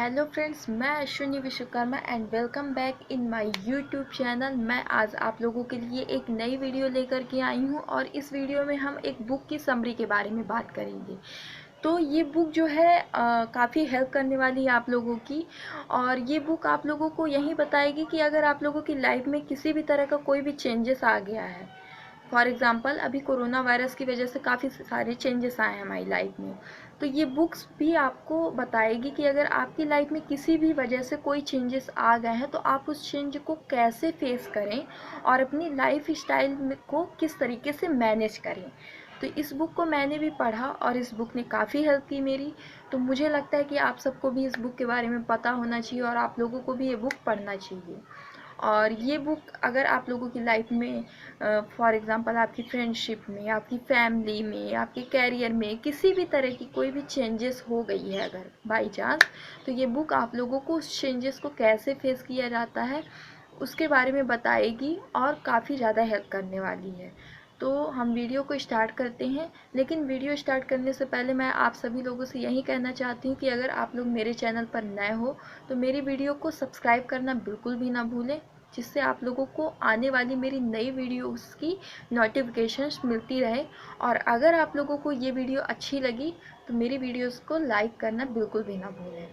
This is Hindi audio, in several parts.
हेलो फ्रेंड्स, मैं Ashwini Vishwakarma and welcome back in my YouTube channel. मैं आज आप लोगों के लिए एक नई वीडियो लेकर के आई हूं और इस वीडियो में हम एक बुक की समरी के बारे में बात करेंगे। तो ये बुक जो है काफ़ी हेल्प करने वाली है आप लोगों की। और ये बुक आप लोगों को यही बताएगी कि अगर आप लोगों की लाइफ में किसी भी तरह का कोई भी चेंजेस आ गया है, फॉर एग्ज़ाम्पल अभी कोरोना वायरस की वजह से काफ़ी सारे चेंजेस आए हैं हमारी लाइफ में, तो ये बुक्स भी आपको बताएगी कि अगर आपकी लाइफ में किसी भी वजह से कोई चेंजेस आ गए हैं तो आप उस चेंज को कैसे फेस करें और अपनी लाइफ स्टाइल को किस तरीके से मैनेज करें। तो इस बुक को मैंने भी पढ़ा और इस बुक ने काफ़ी हेल्प की मेरी। तो मुझे लगता है कि आप सबको भी इस बुक के बारे में पता होना चाहिए और आप लोगों को भी ये बुक पढ़ना चाहिए। और ये बुक अगर आप लोगों की लाइफ में फॉर एग्ज़ाम्पल आपकी फ्रेंडशिप में, आपकी फैमिली में, आपके कैरियर में किसी भी तरह की कोई भी चेंजेस हो गई है अगर बाई चांस, तो ये बुक आप लोगों को उस चेंजेस को कैसे फेस किया जाता है उसके बारे में बताएगी और काफ़ी ज़्यादा हेल्प करने वाली है। तो हम वीडियो को स्टार्ट करते हैं, लेकिन वीडियो स्टार्ट करने से पहले मैं आप सभी लोगों से यही कहना चाहती हूँ कि अगर आप लोग मेरे चैनल पर नए हो तो मेरी वीडियो को सब्सक्राइब करना बिल्कुल भी ना भूलें, जिससे आप लोगों को आने वाली मेरी नई वीडियोस की नोटिफिकेशंस मिलती रहे। और अगर आप लोगों को ये वीडियो अच्छी लगी तो मेरी वीडियोस को लाइक करना बिल्कुल भी ना भूलें।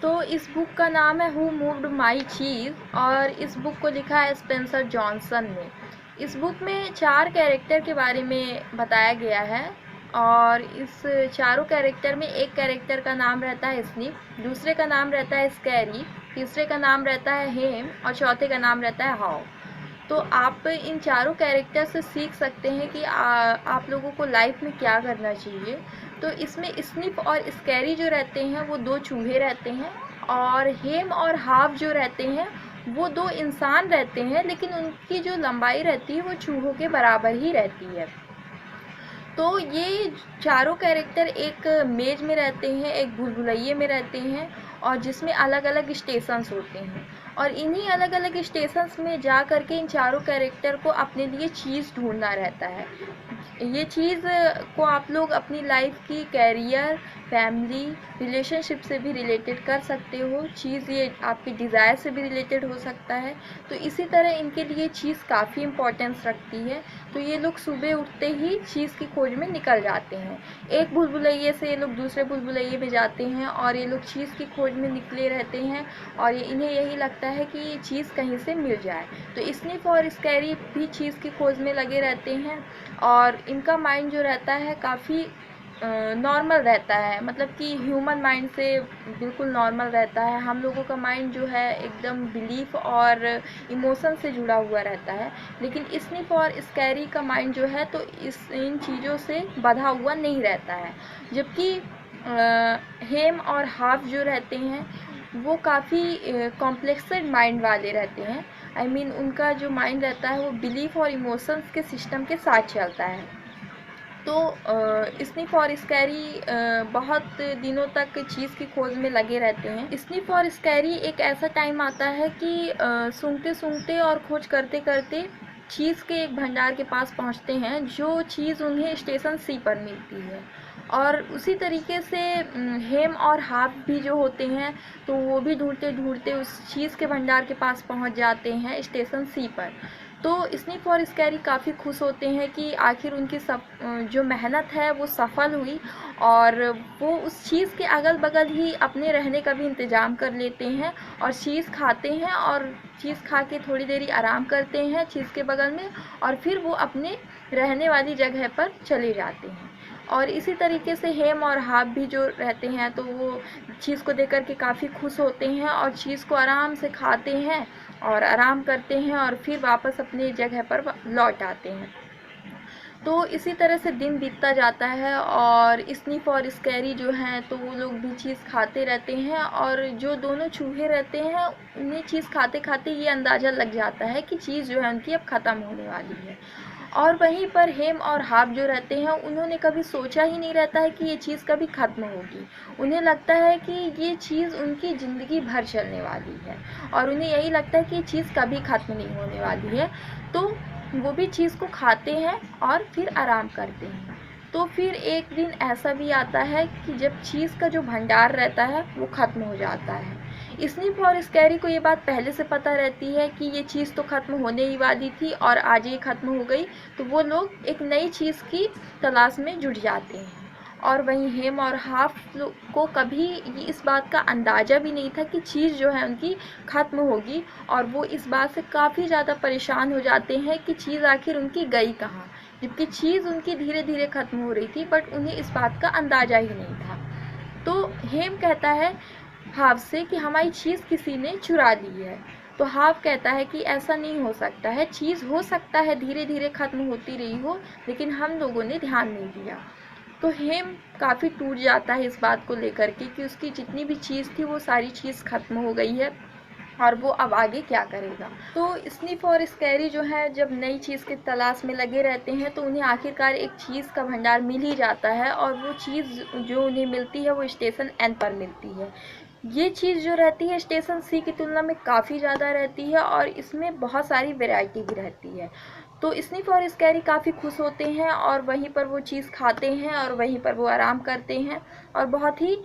तो इस बुक का नाम है हु मूव्ड माई चीज़ और इस बुक को लिखा है स्पेंसर जॉनसन ने। इस बुक में 4 कैरेक्टर के बारे में बताया गया है और इस चारों कैरेक्टर में एक कैरेक्टर का नाम रहता है स्नीप, दूसरे का नाम रहता है स्कैरी, तीसरे का नाम रहता है हेम और चौथे का नाम रहता है हाउ। तो आप इन चारों कैरेक्टर से सीख सकते हैं कि आप लोगों को लाइफ में क्या करना चाहिए। तो इसमें स्निप और स्कैरी जो रहते हैं वो 2 चूहे रहते हैं और हेम और हाव जो रहते हैं वो 2 इंसान रहते हैं, लेकिन उनकी जो लंबाई रहती है वो चूहों के बराबर ही रहती है। तो ये चारों कैरेक्टर एक मेज में रहते हैं, एक भूल-भुलैये में रहते हैं और जिसमें अलग-अलग स्टेशंस होते हैं और इन्हीं अलग-अलग स्टेशंस में जा कर के इन चारों कैरेक्टर को अपने लिए चीज़ ढूँढना रहता है। ये चीज़ को आप लोग अपनी लाइफ की कैरियर, फैमिली, रिलेशनशिप से भी रिलेटेड कर सकते हो। चीज़ ये आपकी डिज़ायर से भी रिलेटेड हो सकता है। तो इसी तरह इनके लिए चीज़ काफ़ी इम्पोर्टेंस रखती है। तो ये लोग सुबह उठते ही चीज़ की खोज में निकल जाते हैं। एक भूल-भुलैये से ये लोग दूसरे भूल-भुलैये में जाते हैं और ये लोग चीज़ की खोज में निकले रहते हैं और इन्हें यही लगता है कि ये चीज़ कहीं से मिल जाए। तो स्निप और स्कैरी भी चीज़ की खोज में लगे रहते हैं और इनका माइंड जो रहता है काफ़ी नॉर्मल रहता है, मतलब कि ह्यूमन माइंड से बिल्कुल नॉर्मल रहता है। हम लोगों का माइंड जो है एकदम बिलीफ और इमोशन से जुड़ा हुआ रहता है, लेकिन स्निप और स्कैरी का माइंड जो है तो इन चीज़ों से बंधा हुआ नहीं रहता है। जबकि हेम और हाफ जो रहते हैं वो काफ़ी कॉम्प्लेक्सेड माइंड वाले रहते हैं। आई मीन उनका जो माइंड रहता है वो बिलीफ और इमोशंस के सिस्टम के साथ चलता है। तो स्निप और स्कैरी बहुत दिनों तक चीज़ की खोज में लगे रहते हैं। स्निप और स्कैरी एक ऐसा टाइम आता है कि सूंघते सूंघते और खोज करते करते चीज़ के एक भंडार के पास पहुंचते हैं, जो चीज़ उन्हें स्टेशन सी पर मिलती है। और उसी तरीके से हेम और हाफ भी जो होते हैं तो वो भी ढूंढते ढूंढते उस चीज़ के भंडार के पास पहुंच जाते हैं स्टेशन सी पर। तो स्निप और स्कैरी काफ़ी खुश होते हैं कि आखिर उनकी जो मेहनत है वो सफल हुई और वो उस चीज़ के अगल बगल ही अपने रहने का भी इंतज़ाम कर लेते हैं और चीज़ खाते हैं और चीज़ खा के थोड़ी देरी आराम करते हैं चीज़ के बगल में और फिर वो अपने रहने वाली जगह पर चले जाते हैं। और इसी तरीके से हेम और हाफ भी जो रहते हैं तो वो चीज़ को देख कर के काफ़ी खुश होते हैं और चीज़ को आराम से खाते हैं और आराम करते हैं और फिर वापस अपनी जगह पर लौट आते हैं। तो इसी तरह से दिन बीतता जाता है और स्निप और स्कैरी जो हैं तो वो लोग भी चीज़ खाते रहते हैं और जो दोनों चूहे रहते हैं उन्हें चीज़ खाते खाते ये अंदाज़ा लग जाता है कि चीज़ जो है उनकी अब ख़त्म होने वाली है। और वहीं पर हेम और हाफ जो रहते हैं उन्होंने कभी सोचा ही नहीं रहता है कि ये चीज़ कभी ख़त्म होगी। उन्हें लगता है कि ये चीज़ उनकी ज़िंदगी भर चलने वाली है और उन्हें यही लगता है कि ये चीज़ कभी ख़त्म नहीं होने वाली है। तो वो भी चीज़ को खाते हैं और फिर आराम करते हैं। तो फिर एक दिन ऐसा भी आता है कि जब चीज़ का जो भंडार रहता है वो ख़त्म हो जाता है। स्नीप और स्कैरी को ये बात पहले से पता रहती है कि ये चीज़ तो ख़त्म होने ही वाली थी और आज ये ख़त्म हो गई, तो वो लोग एक नई चीज़ की तलाश में जुट जाते हैं। और वहीं हेम और हाफ को कभी इस बात का अंदाज़ा भी नहीं था कि चीज़ जो है उनकी ख़त्म होगी, और वो इस बात से काफ़ी ज़्यादा परेशान हो जाते हैं कि चीज़ आखिर उनकी गई कहाँ, जबकि चीज़ उनकी धीरे धीरे ख़त्म हो रही थी, बट उन्हें इस बात का अंदाज़ा ही नहीं था। तो हेम कहता है हाफ से कि हमारी चीज़ किसी ने चुरा ली है। तो हाफ कहता है कि ऐसा नहीं हो सकता है, चीज़ हो सकता है धीरे धीरे ख़त्म होती रही हो, लेकिन हम लोगों ने ध्यान नहीं दिया। तो हेम काफ़ी टूट जाता है इस बात को लेकर के कि उसकी जितनी भी चीज़ थी वो सारी चीज़ ख़त्म हो गई है और वो अब आगे क्या करेगा। तो स्नीफ और स्कैरी जो है जब नई चीज़ की तलाश में लगे रहते हैं, तो उन्हें आखिरकार एक चीज़ का भंडार मिल ही जाता है, और वो चीज़ जो उन्हें मिलती है वो स्टेशन एन पर मिलती है। ये चीज़ जो रहती है स्टेशन सी की तुलना में काफ़ी ज़्यादा रहती है और इसमें बहुत सारी वैरायटी भी रहती है। तो स्नीफ और स्कैरी काफ़ी खुश होते हैं और वहीं पर वो चीज़ खाते हैं और वहीं पर वो आराम करते हैं, और बहुत ही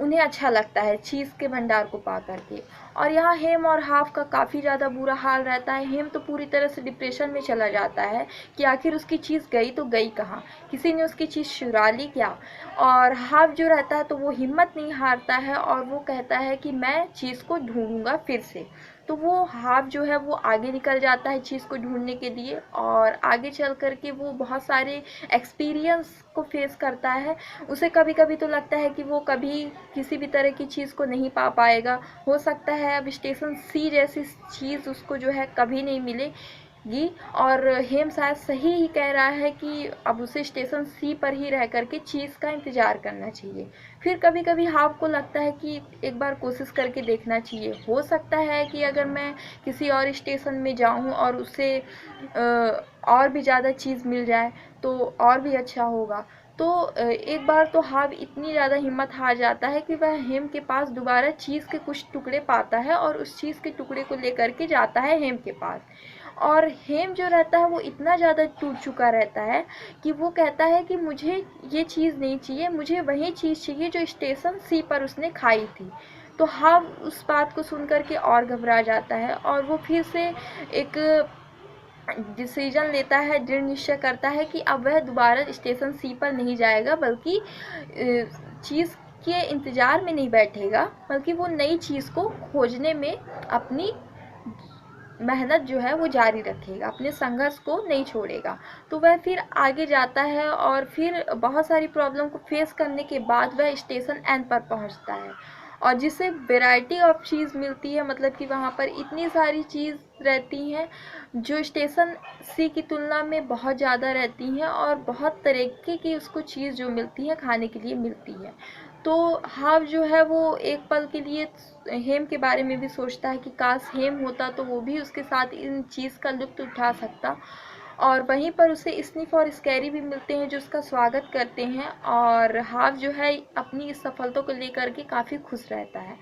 उन्हें अच्छा लगता है चीज़ के भंडार को पा करके। और यहाँ हेम और हाफ का काफ़ी ज़्यादा बुरा हाल रहता है। हेम तो पूरी तरह से डिप्रेशन में चला जाता है कि आखिर उसकी चीज़ गई तो गई कहाँ, किसी ने उसकी चीज़ चुरा ली क्या। और हाफ जो रहता है तो वो हिम्मत नहीं हारता है और वो कहता है कि मैं चीज़ को ढूंढूंगा फिर से। तो वो हाफ जो है वो आगे निकल जाता है चीज़ को ढूंढने के लिए, और आगे चल कर के वो बहुत सारे एक्सपीरियंस को फेस करता है। उसे कभी कभी तो लगता है कि वो कभी किसी भी तरह की चीज़ को नहीं पा पाएगा, हो सकता है अब स्टेशन सी जैसी चीज़ उसको जो है कभी नहीं मिलेगी। और हेम शायद सही ही कह रहा है कि अब उसे स्टेशन सी पर ही रह करके चीज़ का इंतज़ार करना चाहिए। फिर कभी कभी हाफ को लगता है कि एक बार कोशिश करके देखना चाहिए, हो सकता है कि अगर मैं किसी और स्टेशन में जाऊं और उससे और भी ज़्यादा चीज़ मिल जाए तो और भी अच्छा होगा। तो एक बार तो हाव इतनी ज़्यादा हिम्मत हार जाता है कि वह हेम के पास दोबारा चीज़ के कुछ टुकड़े पाता है और उस चीज़ के टुकड़े को लेकर के जाता है हेम के पास। और हेम जो रहता है वो इतना ज़्यादा टूट चुका रहता है कि वो कहता है कि मुझे ये चीज़ नहीं चाहिए, मुझे वही चीज़ चाहिए जो स्टेशन सी पर उसने खाई थी। तो हाव उस बात को सुन कर के और घबरा जाता है और वो फिर से एक डिसीजन लेता है, दृढ़ निश्चय करता है कि अब वह दोबारा स्टेशन सी पर नहीं जाएगा, बल्कि चीज़ के इंतज़ार में नहीं बैठेगा, बल्कि वो नई चीज़ को खोजने में अपनी मेहनत जो है वो जारी रखेगा, अपने संघर्ष को नहीं छोड़ेगा। तो वह फिर आगे जाता है और फिर बहुत सारी प्रॉब्लम को फेस करने के बाद वह स्टेशन एन पर पहुंचता है, और जिसे वैरायटी ऑफ चीज़ मिलती है, मतलब कि वहाँ पर इतनी सारी चीज़ रहती हैं जो स्टेशन सी की तुलना में बहुत ज़्यादा रहती हैं, और बहुत तरीके की उसको चीज़ जो मिलती है खाने के लिए मिलती है। तो हाव जो है वो एक पल के लिए हेम के बारे में भी सोचता है कि काश हेम होता तो वो भी उसके साथ इन चीज़ का लुत्फ़ उठा सकता। और वहीं पर उसे स्निफ और स्कैरी भी मिलते हैं जो उसका स्वागत करते हैं, और हाव जो है अपनी इस सफलता को लेकर के काफ़ी खुश रहता है।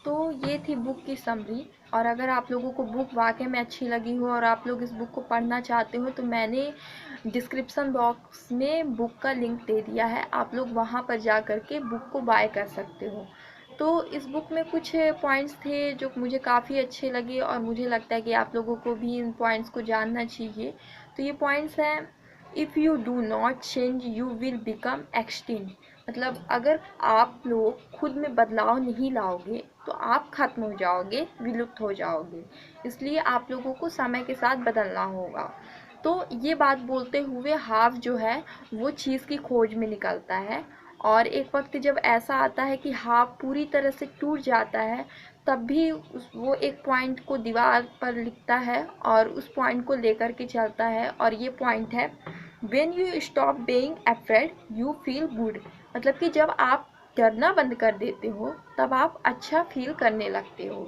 तो ये थी बुक की समरी। और अगर आप लोगों को बुक वाकई में अच्छी लगी हो और आप लोग इस बुक को पढ़ना चाहते हो, तो मैंने डिस्क्रिप्शन बॉक्स में बुक का लिंक दे दिया है, आप लोग वहाँ पर जा कर के बुक को बाय कर सकते हो। तो इस बुक में कुछ पॉइंट्स थे जो मुझे काफ़ी अच्छे लगे और मुझे लगता है कि आप लोगों को भी इन पॉइंट्स को जानना चाहिए। तो ये पॉइंट्स हैं, if you do not change you will become extinct. मतलब अगर आप लोग खुद में बदलाव नहीं लाओगे तो आप खत्म हो जाओगे, विलुप्त हो जाओगे। इसलिए आप लोगों को समय के साथ बदलना होगा। तो ये बात बोलते हुए हाव जो है वो चीज़ की खोज में निकलता है, और एक वक्त जब ऐसा आता है कि हाव पूरी तरह से टूट जाता है, तब भी वो एक पॉइंट को दीवार पर लिखता है और उस पॉइंट को लेकर के चलता है, और ये पॉइंट है, when you stop being afraid you feel good. मतलब कि जब आप डरना बंद कर देते हो तब आप अच्छा फील करने लगते हो।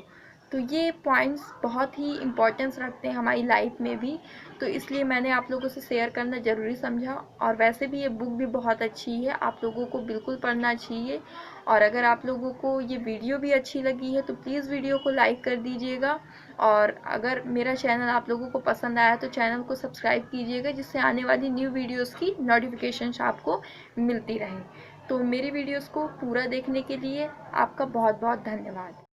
तो ये पॉइंट्स बहुत ही इम्पोर्टेंस रखते हैं हमारी लाइफ में भी, तो इसलिए मैंने आप लोगों से शेयर करना ज़रूरी समझा। और वैसे भी ये बुक भी बहुत अच्छी है, आप लोगों को बिल्कुल पढ़ना चाहिए। और अगर आप लोगों को ये वीडियो भी अच्छी लगी है तो प्लीज़ वीडियो को लाइक कर दीजिएगा। और अगर मेरा चैनल आप लोगों को पसंद आया तो चैनल को सब्सक्राइब कीजिएगा, जिससे आने वाली न्यू वीडियोज़ की नोटिफिकेशंस आपको मिलती रहे। तो मेरी वीडियोज़ को पूरा देखने के लिए आपका बहुत बहुत धन्यवाद।